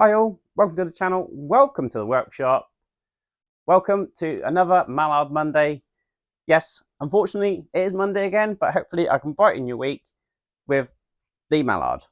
Hi all, welcome to the channel, welcome to the workshop, welcome to another Mallard Monday. Yes, unfortunately it is Monday again, but hopefully I can brighten your week with the Mallard.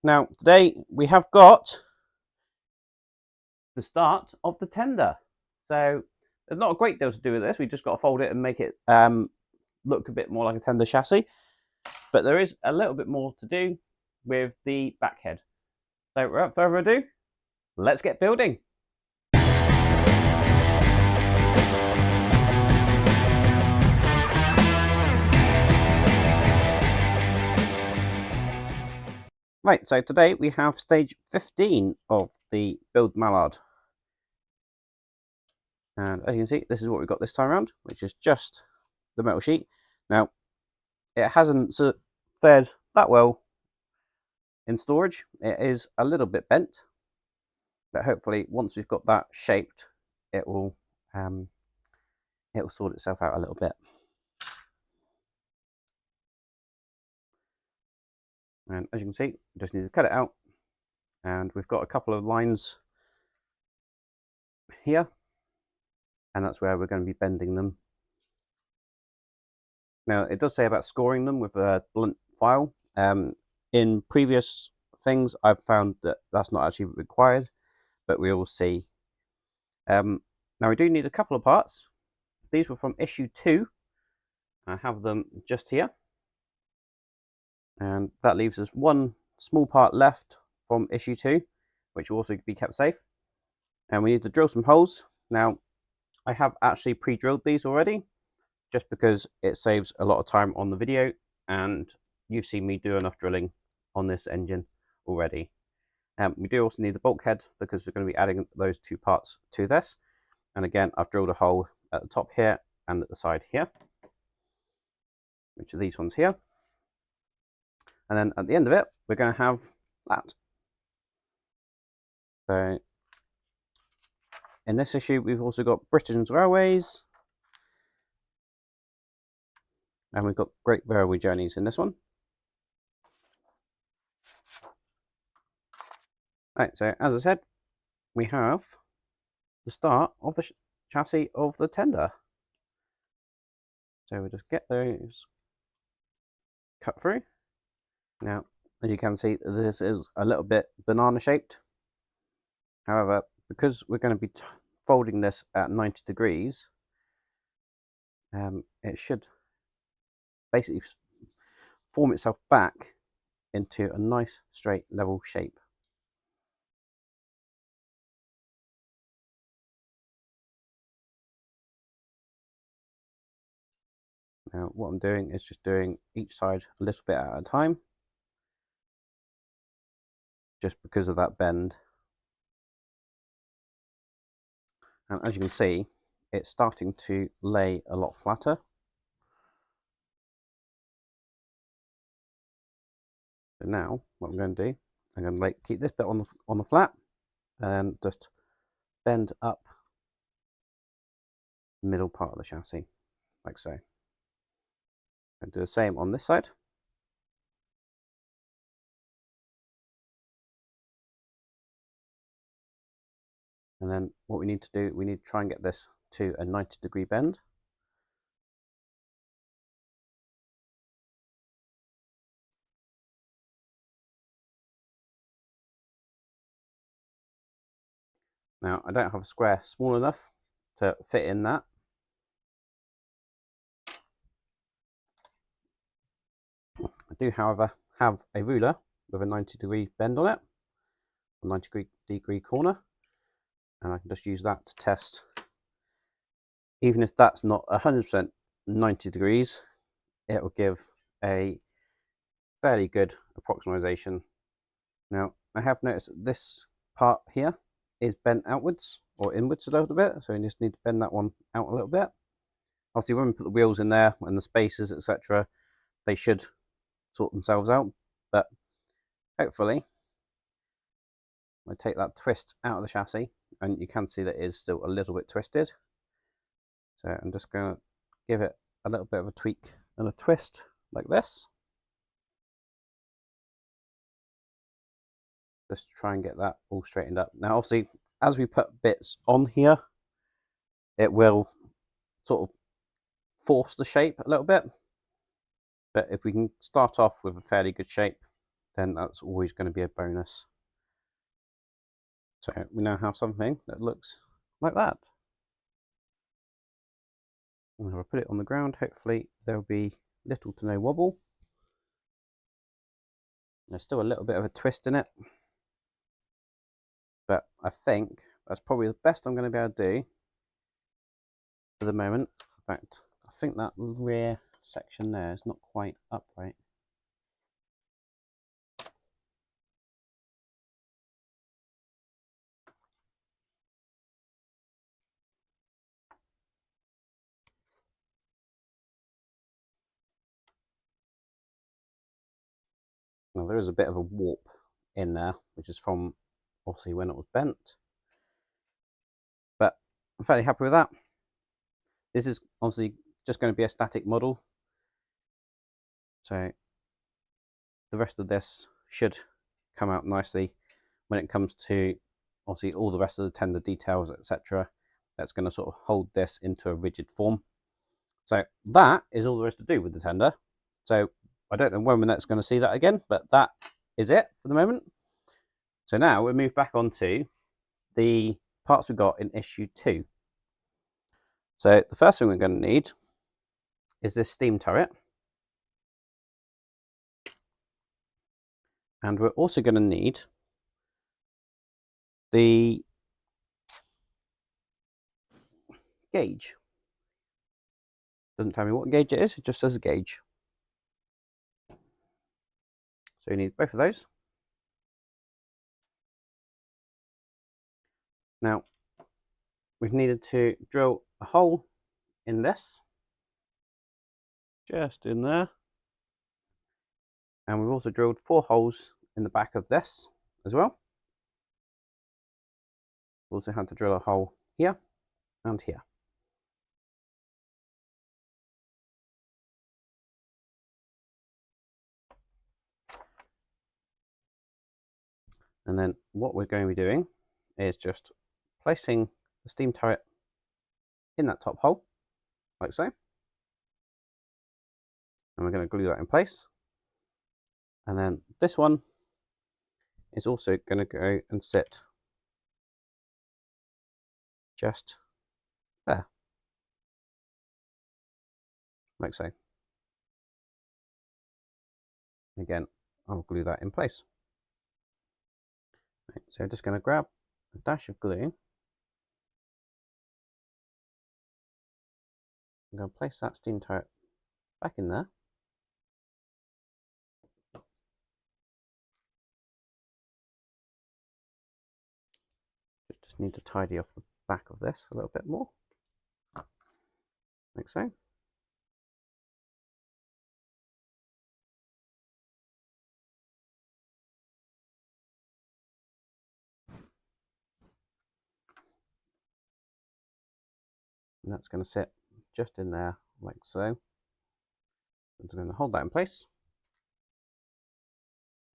Now today we have got the start of the tender. So there's not a great deal to do with this, we just got to fold it and make it look a bit more like a tender chassis. But there is a little bit more to do with the back head. So without further ado, let's get building. Right, so today we have stage 15 of the build Mallard. And as you can see, this is what we've got this time around, which is just the metal sheet. Now, it hasn't fared that well in storage. It is a little bit bent, but hopefully once we've got that shaped, it will sort itself out a little bit. And as you can see, we just need to cut it out. And we've got a couple of lines here, and that's where we're going to be bending them. Now, it does say about scoring them with a blunt file. In previous things, I've found that that's not actually required, but we will see. Now, we do need a couple of parts. These were from issue 2. I have them just here. And that leaves us one small part left from issue 2, which will also be kept safe. And we need to drill some holes. Now, I have actually pre-drilled these already, just because it saves a lot of time on the video, and you've seen me do enough drilling on this engine already. We do also need the bulkhead because we're going to be adding those two parts to this. And again, I've drilled a hole at the top here and at the side here, which are these ones here. And then at the end of it, we're going to have that. So in this issue, we've also got Britain's Railways, and we've got Great Railway Journeys in this one. Right, so as I said, we have the start of the chassis of the tender. So we'll just get those cut through. Now, as you can see, this is a little bit banana shaped. However, because we're going to be folding this at 90 degrees, it should basically form itself back into a nice straight level shape. Now what I'm doing is just doing each side a little bit at a time, just because of that bend. And as you can see, it's starting to lay a lot flatter. So now what I'm going to do, I'm going to keep this bit on the flat and just bend up the middle part of the chassis, like so. And do the same on this side. And then what we need to do, we need to try and get this to a 90-degree bend. Now, I don't have a square small enough to fit in that. I do, however, have a ruler with a 90-degree bend on it, a 90-degree corner, and I can just use that to test. Even if that's not 100% 90 degrees, it will give a fairly good approximation. Now, I have noticed that this part here is bent outwards or inwards a little bit, so you just need to bend that one out a little bit. Obviously, when we put the wheels in there and the spacers, etc., they should sort themselves out, but hopefully I take that twist out of the chassis, and you can see that it is still a little bit twisted. So I'm just going to give it a little bit of a tweak and a twist like this. just to try and get that all straightened up. Now obviously as we put bits on here, it will sort of force the shape a little bit, but if we can start off with a fairly good shape, then that's always going to be a bonus. So we now have something that looks like that. When I put it on the ground, hopefully there'll be little to no wobble. There's still a little bit of a twist in it, but I think that's probably the best I'm going to be able to do for the moment. In fact, I think that rear section there is not quite upright. Now there is a bit of a warp in there, which is from obviously when it was bent, but I'm fairly happy with that. This is obviously just going to be a static model, so the rest of this should come out nicely when it comes to obviously all the rest of the tender details, etc. That's going to sort of hold this into a rigid form. So that is all there is to do with the tender. So I don't know when we're next going to see that again, but that is it for the moment. So now we'll move back onto the parts we got in issue 2. So the first thing we're going to need is this steam turret. And we're also going to need the gauge. Doesn't tell me what gauge it is, it just says a gauge. So you need both of those. Now, we've needed to drill a hole in this, just in there. And we've also drilled 4 holes in the back of this as well. We also had to drill a hole here and here. And then what we're going to be doing is just placing the steam turret in that top hole, like so. And we're going to glue that in place. And then this one is also going to go and sit just there, like so. Again, I'll glue that in place. Right, so I'm just going to grab a dash of glue. I'm going to place that steam turret back in there. Just need to tidy off the back of this a little bit more, like so. And that's going to sit just in there, like so. I'm just going to hold that in place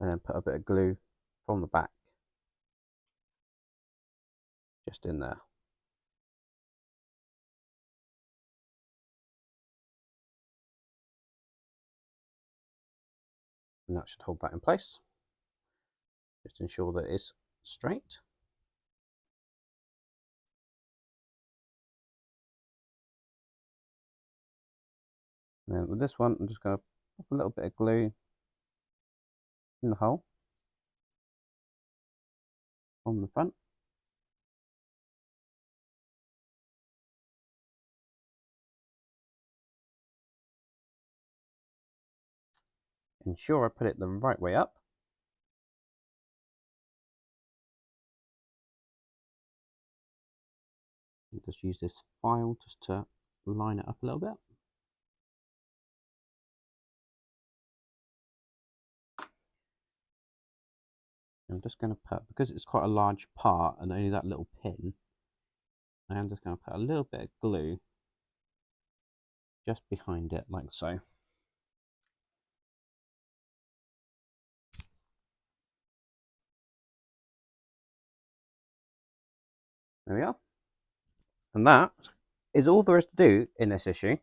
and then put a bit of glue from the back just in there. And that should hold that in place. Just ensure that it's straight. And then with this one, I'm just going to pop a little bit of glue in the hole on the front. Ensure I put it the right way up. And just use this file just to line it up a little bit. I'm just going to put, because it's quite a large part and only that little pin, I am just going to put a little bit of glue just behind it, like so. There we are. And that is all there is to do in this issue.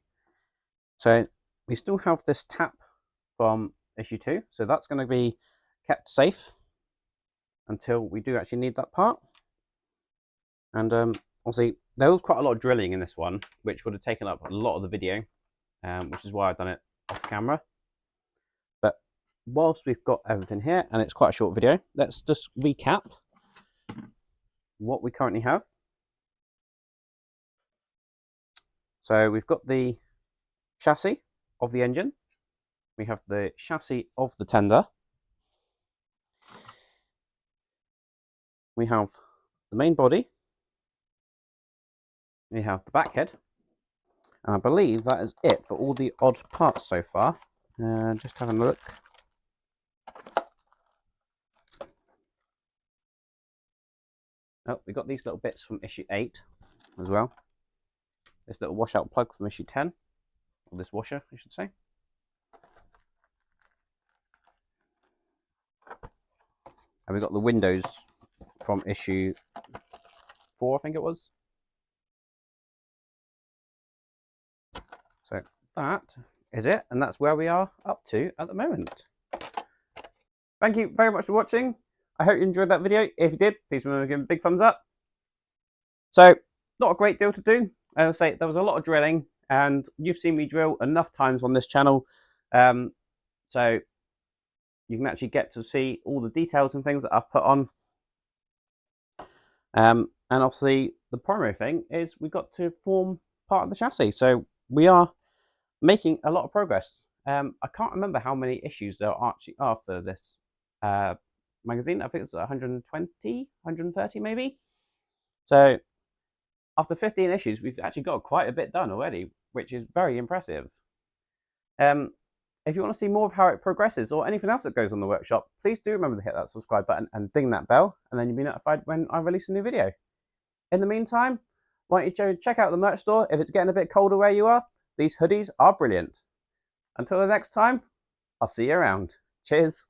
So we still have this tap from issue 2. So that's going to be kept safe until we do actually need that part. And obviously there was quite a lot of drilling in this one, which would have taken up a lot of the video, which is why I've done it off camera. But whilst we've got everything here, and it's quite a short video, let's just recap what we currently have. So we've got the chassis of the engine, we have the chassis of the tender, we have the main body, we have the back head, and I believe that is it for all the odd parts so far. Just having a look. Oh, we got these little bits from issue 8 as well. This little washout plug from issue 10, or this washer, I should say. And we got the windows from issue 4, I think it was. So that is it, and that's where we are up to at the moment. Thank you very much for watching. I hope you enjoyed that video. If you did, please remember to give it a big thumbs up. So, not a great deal to do. As I say, there was a lot of drilling, and you've seen me drill enough times on this channel. So you can actually get to see all the details and things that I've put on. And obviously, the primary thing is we've got to form part of the chassis. So we are making a lot of progress. I can't remember how many issues there actually are for this magazine. I think it's 120, 130 maybe. So after 15 issues, we've actually got quite a bit done already, which is very impressive. If you want to see more of how it progresses or anything else that goes on the workshop, please do remember to hit that subscribe button and ding that bell, and then you'll be notified when I release a new video. In the meantime, why don't you check out the merch store if it's getting a bit colder where you are. These hoodies are brilliant. Until the next time, I'll see you around. Cheers.